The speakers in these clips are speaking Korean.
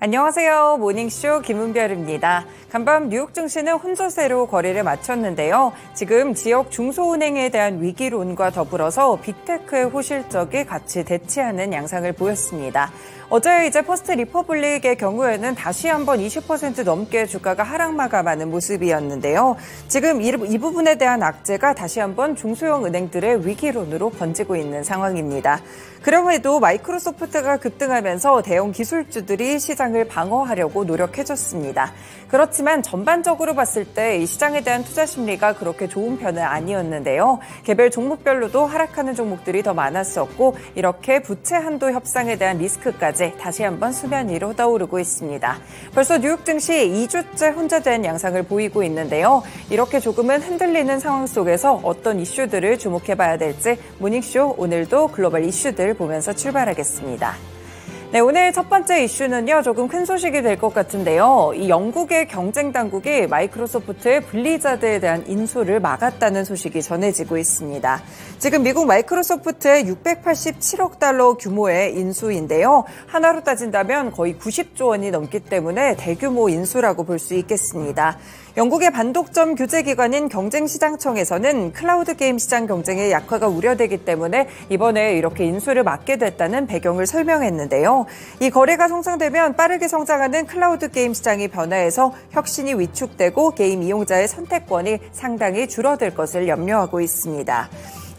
안녕하세요. 모닝쇼 김은별입니다. 간밤 뉴욕 증시는 혼조세로 거래를 마쳤는데요. 지금 지역 중소은행에 대한 위기론과 더불어서 빅테크의 호실적이 같이 대치하는 양상을 보였습니다. 어제 이제 퍼스트 리퍼블릭의 경우에는 다시 한번 20% 넘게 주가가 하락 마감하는 모습이었는데요. 지금 이 부분에 대한 악재가 다시 한번 중소형 은행들의 위기론으로 번지고 있는 상황입니다. 그럼에도 마이크로소프트가 급등하면서 대형 기술주들이 시장을 방어하려고 노력해줬습니다. 그렇지만 전반적으로 봤을 때 이 시장에 대한 투자 심리가 그렇게 좋은 편은 아니었는데요. 개별 종목별로도 하락하는 종목들이 더 많았었고 이렇게 부채 한도 협상에 대한 리스크까지 다시 한번 수면 위로 떠오르고 있습니다. 벌써 뉴욕 증시 2주째 혼재된 양상을 보이고 있는데요. 이렇게 조금은 흔들리는 상황 속에서 어떤 이슈들을 주목해봐야 될지 모닝쇼 오늘도 글로벌 이슈들 보면서 출발하겠습니다. 네, 오늘 첫 번째 이슈는요, 조금 큰 소식이 될 것 같은데요. 이 영국의 경쟁 당국이 마이크로소프트의 블리자드에 대한 인수를 막았다는 소식이 전해지고 있습니다. 지금 미국 마이크로소프트의 687억 달러 규모의 인수인데요. 하나로 따진다면 거의 90조 원이 넘기 때문에 대규모 인수라고 볼 수 있겠습니다. 영국의 반독점 규제기관인 경쟁시장청에서는 클라우드 게임 시장 경쟁의 약화가 우려되기 때문에 이번에 이렇게 인수를 막게 됐다는 배경을 설명했는데요. 이 거래가 성사되면 빠르게 성장하는 클라우드 게임 시장이 변화해서 혁신이 위축되고 게임 이용자의 선택권이 상당히 줄어들 것을 염려하고 있습니다.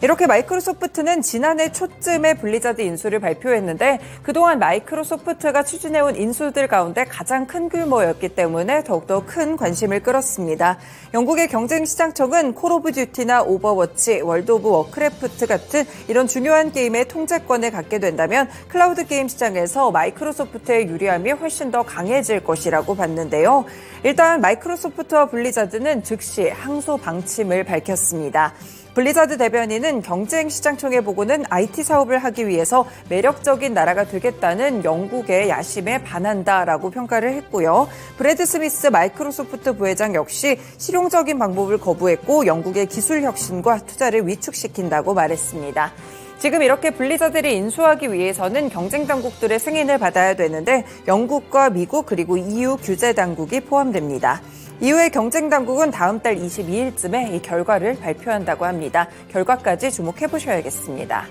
이렇게 마이크로소프트는 지난해 초쯤에 블리자드 인수를 발표했는데 그동안 마이크로소프트가 추진해온 인수들 가운데 가장 큰 규모였기 때문에 더욱더 큰 관심을 끌었습니다. 영국의 경쟁시장청은 콜 오브 듀티나 오버워치, 월드 오브 워크래프트 같은 이런 중요한 게임의 통제권을 갖게 된다면 클라우드 게임 시장에서 마이크로소프트의 유리함이 훨씬 더 강해질 것이라고 봤는데요. 일단 마이크로소프트와 블리자드는 즉시 항소 방침을 밝혔습니다. 블리자드 대변인은 경쟁시장청의 보고는 IT 사업을 하기 위해서 매력적인 나라가 되겠다는 영국의 야심에 반한다라고 평가를 했고요. 브래드 스미스 마이크로소프트 부회장 역시 실용적인 방법을 거부했고 영국의 기술 혁신과 투자를 위축시킨다고 말했습니다. 지금 이렇게 블리자드를 인수하기 위해서는 경쟁 당국들의 승인을 받아야 되는데 영국과 미국 그리고 EU 규제 당국이 포함됩니다. 이후에 경쟁 당국은 다음 달 22일쯤에 이 결과를 발표한다고 합니다. 결과까지 주목해 보셔야겠습니다.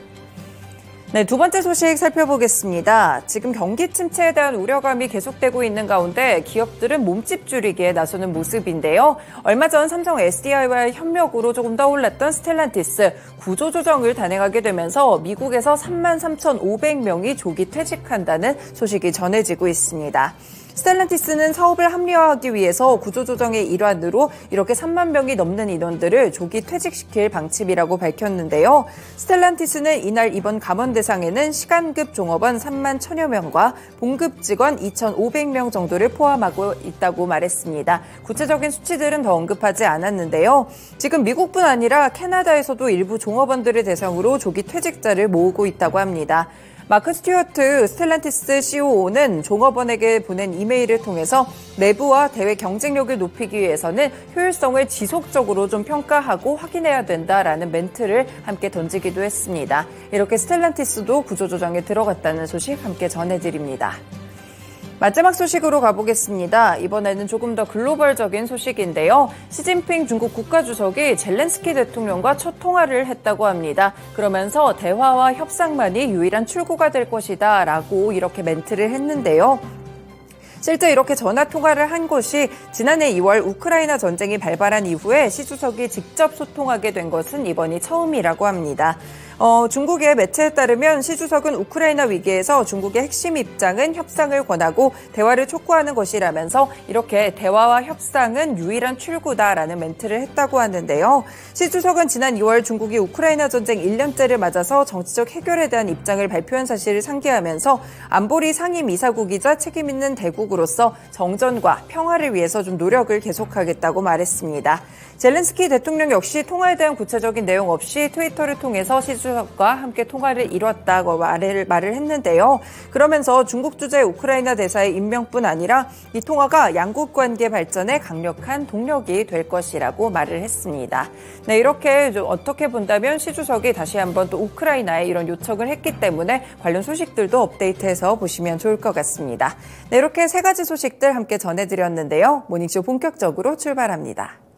네, 두 번째 소식 살펴보겠습니다. 지금 경기 침체에 대한 우려감이 계속되고 있는 가운데 기업들은 몸집 줄이기에 나서는 모습인데요. 얼마 전 삼성 SDI와의 협력으로 조금 떠올랐던 스텔란티스 구조조정을 단행하게 되면서 미국에서 33,500명이 조기 퇴직한다는 소식이 전해지고 있습니다. 스텔란티스는 사업을 합리화하기 위해서 구조조정의 일환으로 이렇게 3만 명이 넘는 인원들을 조기 퇴직시킬 방침이라고 밝혔는데요. 스텔란티스는 이날 이번 감원 대상에는 시간급 종업원 3만 1천여 명과 봉급 직원 2,500명 정도를 포함하고 있다고 말했습니다. 구체적인 수치들은 더 언급하지 않았는데요. 지금 미국뿐 아니라 캐나다에서도 일부 종업원들을 대상으로 조기 퇴직자를 모으고 있다고 합니다. 마크 스튜어트 스텔란티스 COO는 종업원에게 보낸 이메일을 통해서 내부와 대외 경쟁력을 높이기 위해서는 효율성을 지속적으로 좀 평가하고 확인해야 된다라는 멘트를 함께 던지기도 했습니다. 이렇게 스텔란티스도 구조조정에 들어갔다는 소식 함께 전해드립니다. 마지막 소식으로 가보겠습니다. 이번에는 조금 더 글로벌적인 소식인데요. 시진핑 중국 국가주석이 젤렌스키 대통령과 첫 통화를 했다고 합니다. 그러면서 대화와 협상만이 유일한 출구가 될 것이다 라고 이렇게 멘트를 했는데요. 실제 이렇게 전화 통화를 한 것이 지난해 2월 우크라이나 전쟁이 발발한 이후에 시 주석이 직접 소통하게 된 것은 이번이 처음이라고 합니다. 중국의 매체에 따르면 시 주석은 우크라이나 위기에서 중국의 핵심 입장은 협상을 권하고 대화를 촉구하는 것이라면서 이렇게 대화와 협상은 유일한 출구다라는 멘트를 했다고 하는데요. 시 주석은 지난 2월 중국이 우크라이나 전쟁 1년째를 맞아서 정치적 해결에 대한 입장을 발표한 사실을 상기하면서 안보리 상임 이사국이자 책임 있는 대국으로서 정전과 평화를 위해서 좀 노력을 계속하겠다고 말했습니다. 젤렌스키 대통령 역시 통화에 대한 구체적인 내용 없이 트위터를 통해서 시 주석과 함께 통화를 이뤘다고 말을 했는데요. 그러면서 중국 주재 우크라이나 대사의 임명뿐 아니라 이 통화가 양국 관계 발전에 강력한 동력이 될 것이라고 말을 했습니다. 네, 이렇게 좀 어떻게 본다면 시 주석이 다시 한번 또 우크라이나에 이런 요청을 했기 때문에 관련 소식들도 업데이트해서 보시면 좋을 것 같습니다. 네, 이렇게 세 가지 소식들 함께 전해드렸는데요. 모닝쇼 본격적으로 출발합니다.